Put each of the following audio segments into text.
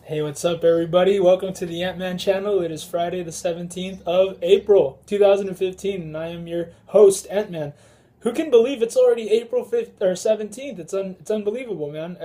Hey, what's up, everybody? Welcome to the Ant-Man channel. It is Friday, the 17th of April, 2015, and I am your host, Ant-Man. Who can believe it's already April 5th or 17th? It's unbelievable, man.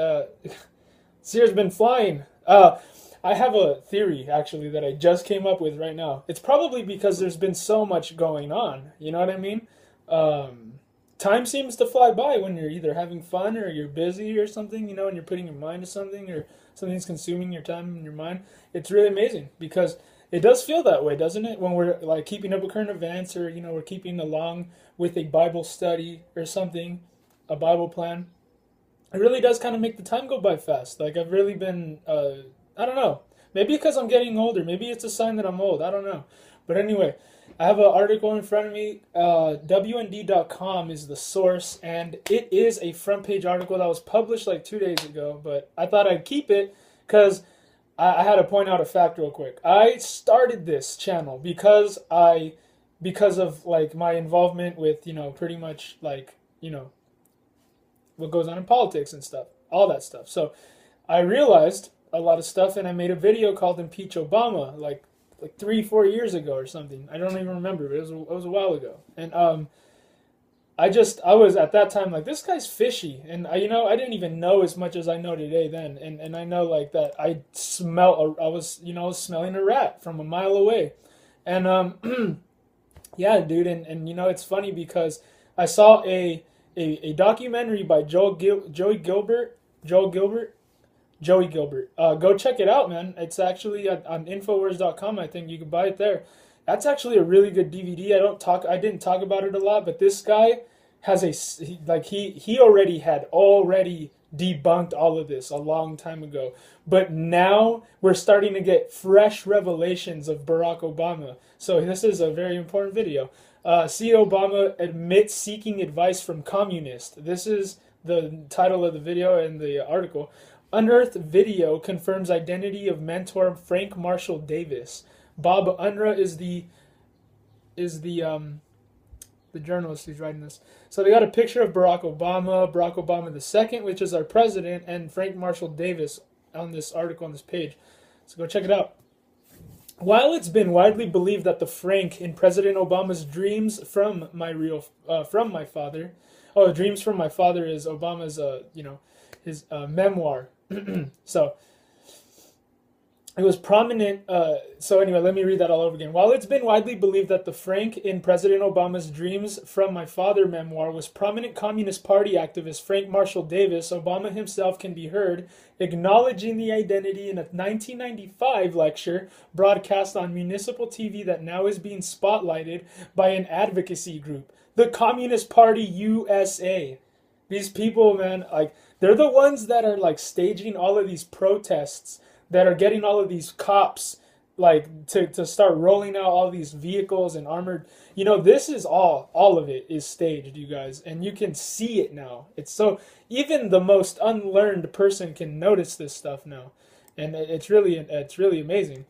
This year's been flying. I have a theory, actually, that I just came up with right now. It's probably because there's been so much going on. You know what I mean? Um, Time seems to fly by when you're either having fun or you're busy or something, and you're putting your mind to something or something's consuming your time and your mind. It's really amazing because it does feel that way, doesn't it? When we're like keeping up with current events or, we're keeping along with a Bible study or something, a Bible plan. It really does kind of make the time go by fast. Like I've really been, I don't know. Maybe because I'm getting older. Maybe it's a sign that I'm old. I don't know. But anyway, I have an article in front of me. WND.com is the source, and it is a front page article that was published like 2 days ago. But I thought I'd keep it because I had to point out a fact real quick. I started this channel because of like my involvement with pretty much like what goes on in politics and stuff, all that stuff. So I realized a lot of stuff, and I made a video called "Impeach Obama" like 3 4 years ago or something. I don't even remember, but it was a while ago. And I was at that time like, this guy's fishy, and I didn't even know as much as I know today then, and I know like that I was smelling a rat from a mile away, and yeah, dude, and it's funny because I saw a documentary by Joey Gilbert. Go check it out, man. It's actually on Infowars.com. I think you can buy it there. That's actually a really good DVD. I didn't talk about it a lot, but this guy has he already had debunked all of this a long time ago. But now we're starting to get fresh revelations of Barack Obama. So this is a very important video. See Obama admits seeking advice from communist. This is the title of the video and the article. Unearthed video confirms identity of mentor Frank Marshall Davis. Bob Unruh is the journalist who's writing this. So they got a picture of Barack Obama II, which is our president, and Frank Marshall Davis on this article on this page. So go check it out. While it's been widely believed that the Frank in President Obama's dreams from my father, dreams from my father is Obama's his memoir. So it was prominent. So anyway, let me read that all over again. While it's been widely believed that the Frank in President Obama's Dreams from My Father memoir was prominent Communist Party activist Frank Marshall Davis, Obama himself can be heard acknowledging the identity in a 1995 lecture broadcast on municipal TV that now is being spotlighted by an advocacy group, the Communist Party USA. These people, man, like they're the ones that are like staging all of these protests, that are getting all of these cops like to start rolling out all these vehicles and armored. This is all of it is staged, you guys, and you can see it now. It's so even the most unlearned person can notice this stuff now, and it's really amazing.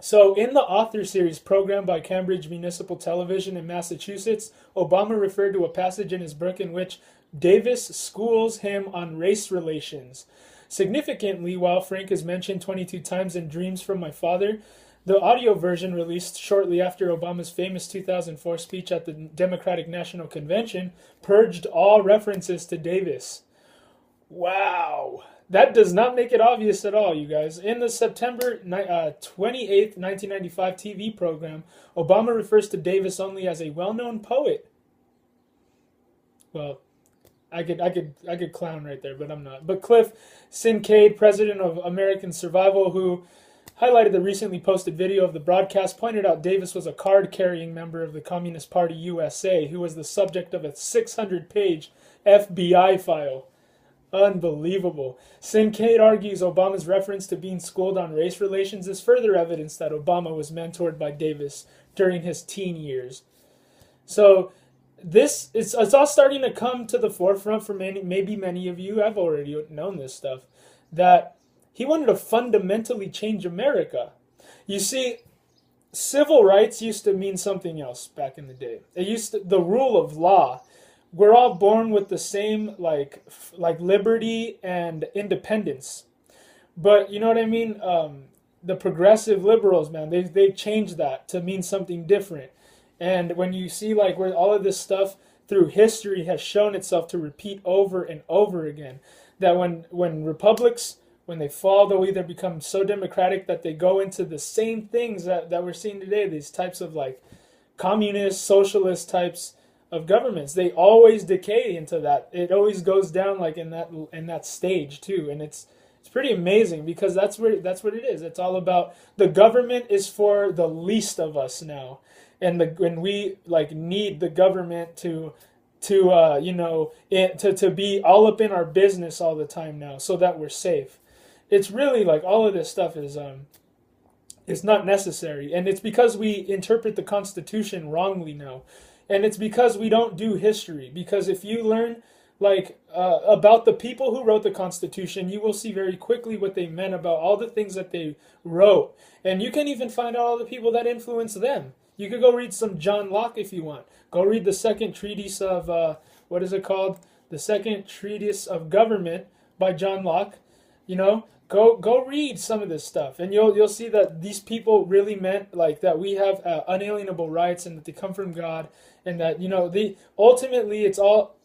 So in the author series program by Cambridge Municipal Television in Massachusetts, Obama referred to a passage in his book in which Davis schools him on race relations. Significantly, while Frank is mentioned 22 times in Dreams from My Father, the audio version released shortly after Obama's famous 2004 speech at the Democratic National Convention purged all references to Davis. Wow. That does not make it obvious at all, you guys. In the September 28th, 1995 TV program, Obama refers to Davis only as a well-known poet. Well, I could clown right there, but I'm not. But Cliff Sinclair, president of American Survival, who highlighted the recently posted video of the broadcast, pointed out Davis was a card-carrying member of the Communist Party USA who was the subject of a 600-page FBI file. Unbelievable. Sinclair argues Obama's reference to being schooled on race relations is further evidence that Obama was mentored by Davis during his teen years. So it's all starting to come to the forefront for maybe many of you. I've already known this stuff, that he wanted to fundamentally change America. You see, civil rights used to mean something else back in the day. The rule of law. We're all born with the same like liberty and independence. But you know what I mean? The progressive liberals, man, they've changed that to mean something different. And when you see like where all of this stuff through history has shown itself to repeat over and over again, that when republics, when they fall, they'll either become so democratic that they go into the same things that we're seeing today, these types of like communist, socialist types of governments. They always decay into that. It always goes down like in that stage too, and it's pretty amazing because that's what it is. It's all about the government is for the least of us now, and when we like need the government to be all up in our business all the time now so that we're safe. It's really like all of this stuff is it's not necessary. And it's because we interpret the Constitution wrongly now. And it's because we don't do history. Because if you learn about the people who wrote the Constitution, you will see very quickly what they meant about all the things that they wrote. And you can even find out all the people that influenced them. You could go read some John Locke if you want. Go read the second treatise of, what is it called? The second treatise of government by John Locke. You know, go read some of this stuff, and you'll see that these people really meant like that we have unalienable rights, and that they come from God, and that the ultimately it's all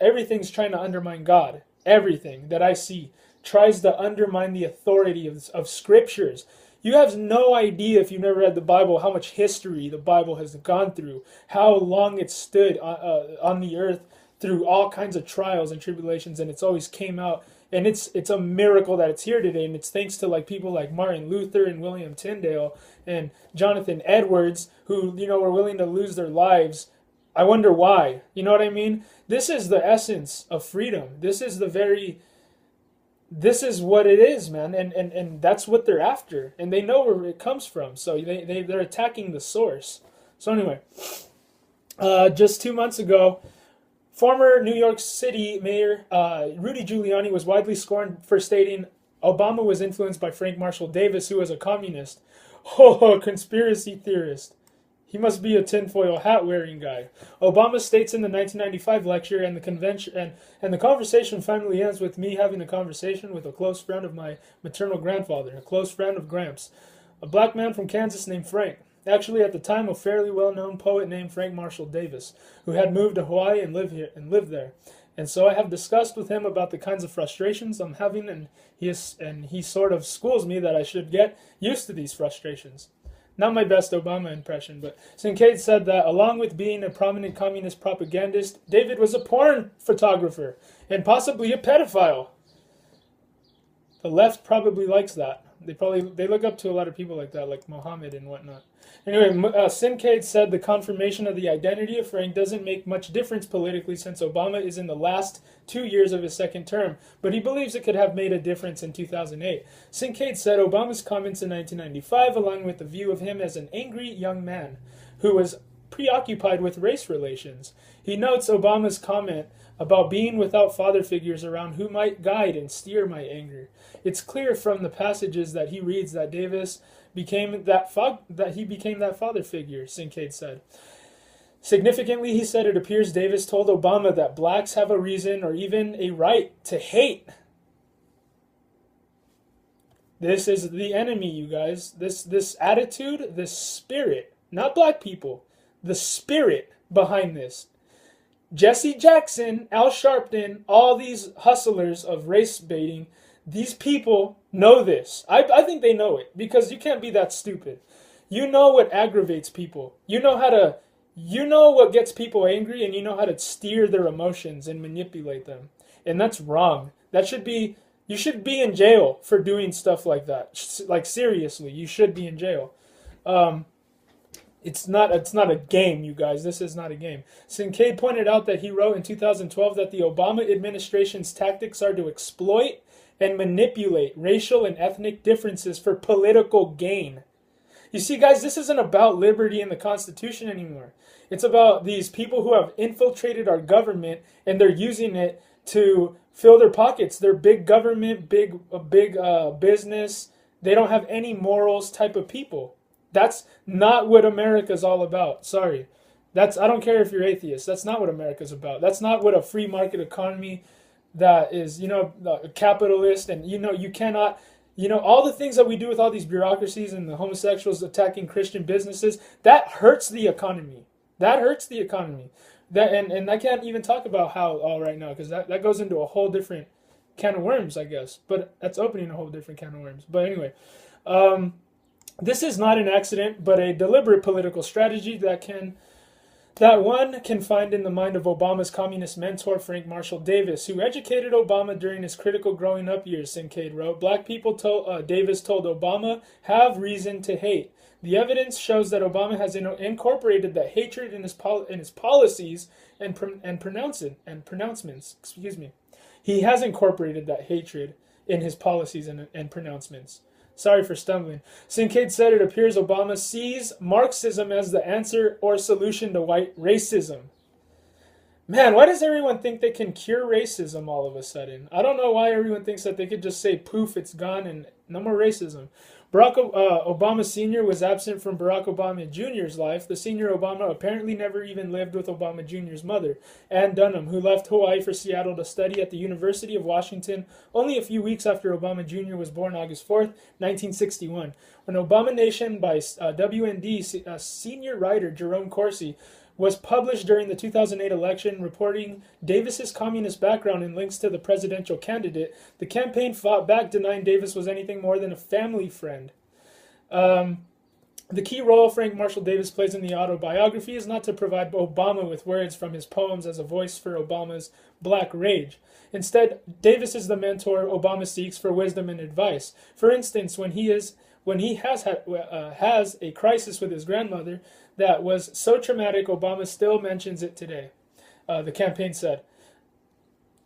everything's trying to undermine God. Everything that I see tries to undermine the authority of scriptures. You have no idea if you've never read the Bible how much history the Bible has gone through, how long it stood on the earth through all kinds of trials and tribulations, and it's always came out. And it's a miracle that it's here today, and it's thanks to like people like Martin Luther and William Tyndale and Jonathan Edwards, who were willing to lose their lives. I wonder why. You know what I mean? This is the essence of freedom. This is what it is, man, and that's what they're after, and they know where it comes from. So they're attacking the source. So anyway, just 2 months ago, former New York City Mayor Rudy Giuliani was widely scorned for stating Obama was influenced by Frank Marshall Davis, who was a communist. Oh, conspiracy theorist. He must be a tinfoil hat wearing guy. Obama states in the 1995 lecture, and the convention and the conversation finally ends with me having a conversation with a close friend of my maternal grandfather, a close friend of Gramps, a black man from Kansas named Frank. Actually, at the time, a fairly well-known poet named Frank Marshall Davis, who had moved to Hawaii and lived there. And so I have discussed with him about the kinds of frustrations I'm having, and he sort of schools me that I should get used to these frustrations. Not my best Obama impression, but Sinclair said that along with being a prominent communist propagandist, David was a porn photographer and possibly a pedophile. The left probably likes that. They look up to a lot of people like that, like Mohammed and whatnot. Anyway, Sinclair said the confirmation of the identity of Frank doesn't make much difference politically since Obama is in the last 2 years of his second term, but he believes it could have made a difference in 2008. Sinclair said Obama's comments in 1995 align with the view of him as an angry young man who was preoccupied with race relations. He notes Obama's comment about being without father figures around who might guide and steer my anger. It's clear from the passages that he reads that Davis became that father figure, Sinclair said. Significantly, he said it appears Davis told Obama that blacks have a reason or even a right to hate. This is the enemy, you guys. This attitude, this spirit, not black people, the spirit behind this. Jesse Jackson, Al Sharpton, all these hustlers of race baiting, these people know this. I think they know it because you can't be that stupid. You know what aggravates people. You know what gets people angry, and you know how to steer their emotions and manipulate them. And that's wrong. You should be in jail for doing stuff like that. Like seriously, you should be in jail. It's not a game, you guys. This is not a game. Sinclair pointed out that he wrote in 2012 that the Obama administration's tactics are to exploit and manipulate racial and ethnic differences for political gain. You see, guys, this isn't about liberty and the Constitution anymore. It's about these people who have infiltrated our government, and they're using it to fill their pockets. They're big government, big business. They don't have any morals type of people. That's not what America's all about. Sorry. I don't care if you're atheist. That's not what America's about. That's not what a free market economy that is, a capitalist, and you cannot You know, all the things that we do with all these bureaucracies and the homosexuals attacking Christian businesses, that hurts the economy. That hurts the economy. And I can't even talk about how all right now, because that goes into a whole different can of worms, I guess. But that's opening a whole different can of worms. But anyway, um, this is not an accident, but a deliberate political strategy that one can find in the mind of Obama's communist mentor, Frank Marshall Davis, who educated Obama during his critical growing up years, Sinclair wrote. Black people Davis told Obama, have reason to hate. The evidence shows that Obama has incorporated that hatred in his policies and pronouncements. Excuse me. He has incorporated that hatred in his policies and pronouncements. Sorry for stumbling. Kincaid said it appears Obama sees Marxism as the answer or solution to white racism. Man, why does everyone think they can cure racism all of a sudden? I don't know why everyone thinks that they could just say, poof, it's gone and no more racism. Barack Obama Sr. was absent from Barack Obama Jr.'s life. The senior Obama apparently never even lived with Obama Jr.'s mother, Ann Dunham, who left Hawaii for Seattle to study at the University of Washington only a few weeks after Obama Jr. was born August 4th, 1961. When Obama Nation by WND senior writer Jerome Corsi was published during the 2008 election, reporting Davis's communist background and links to the presidential candidate, the campaign fought back, denying Davis was anything more than a family friend. The key role Frank Marshall Davis plays in the autobiography is not to provide Obama with words from his poems as a voice for Obama's black rage. Instead, Davis is the mentor Obama seeks for wisdom and advice. For instance, when he has a crisis with his grandmother that was so traumatic, Obama still mentions it today, the campaign said.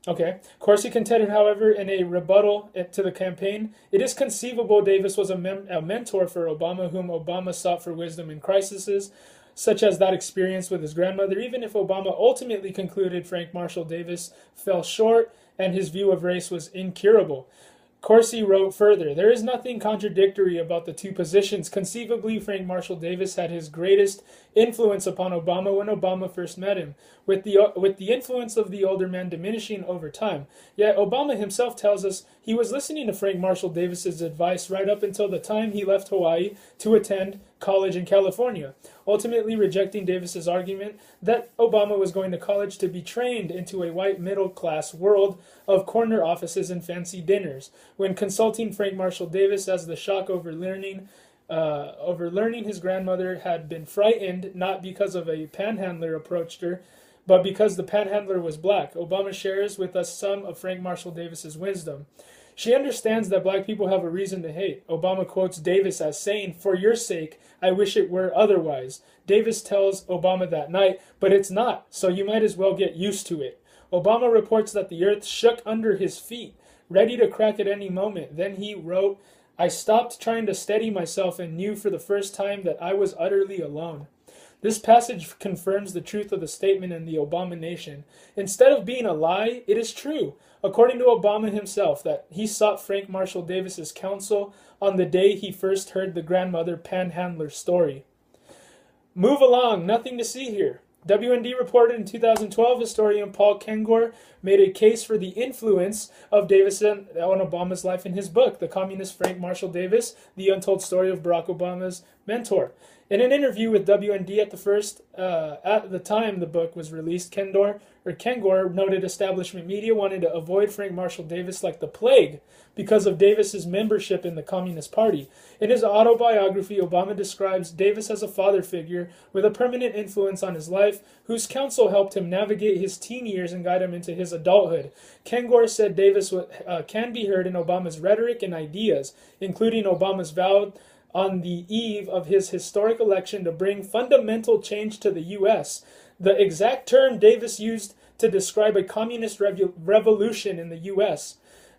Okay. Corsi contended, however, in a rebuttal to the campaign, it is conceivable Davis was a mentor for Obama, whom Obama sought for wisdom in crises, such as that experience with his grandmother, even if Obama ultimately concluded Frank Marshall Davis fell short and his view of race was incurable. Corsi wrote further, there is nothing contradictory about the two positions. Conceivably, Frank Marshall Davis had his greatest influence upon Obama when Obama first met him, with the influence of the older man diminishing over time. Yet Obama himself tells us he was listening to Frank Marshall Davis's advice right up until the time he left Hawaii to attend college in California, ultimately rejecting Davis's argument that Obama was going to college to be trained into a white middle-class world of corner offices and fancy dinners. When consulting Frank Marshall Davis as the shock over learning his grandmother had been frightened, not because of a panhandler approached her, but because the panhandler was black, Obama shares with us some of Frank Marshall Davis's wisdom. She understands that black people have a reason to hate. Obama quotes Davis as saying, for your sake, I wish it were otherwise. Davis tells Obama that night, but it's not, so you might as well get used to it. Obama reports that the earth shook under his feet, ready to crack at any moment. Then he wrote, I stopped trying to steady myself and knew for the first time that I was utterly alone. This passage confirms the truth of the statement in the Obama Nation. Instead of being a lie, it is true, according to Obama himself, that he sought Frank Marshall Davis's counsel on the day he first heard the grandmother panhandler story. Move along, nothing to see here. WND reported in 2012, historian Paul Kengor made a case for the influence of Davis on Obama's life in his book, The Communist Frank Marshall Davis, The Untold Story of Barack Obama's Mentor. In an interview with WND at the time the book was released, Kengor noted establishment media wanted to avoid Frank Marshall Davis like the plague because of Davis's membership in the Communist Party. In his autobiography, Obama describes Davis as a father figure with a permanent influence on his life, whose counsel helped him navigate his teen years and guide him into his adulthood. Kengor said Davis can be heard in Obama's rhetoric and ideas, including Obama's vow on the eve of his historic election to bring fundamental change to the U.S., the exact term Davis used to describe a communist revolution in the U.S.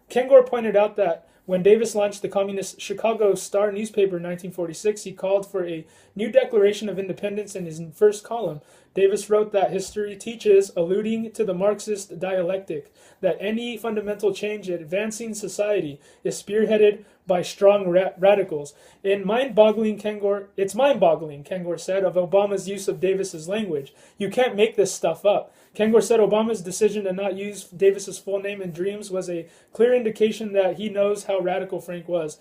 Kengor pointed out that when Davis launched the communist Chicago Star newspaper in 1946, he called for a new Declaration of Independence in his first column. Davis wrote that history teaches, alluding to the Marxist dialectic, that any fundamental change advancing society is spearheaded by strong radicals. It's mind-boggling, Kengor said, of Obama's use of Davis's language. You can't make this stuff up. Kengor said Obama's decision to not use Davis's full name in dreams was a clear indication that he knows how radical Frank was.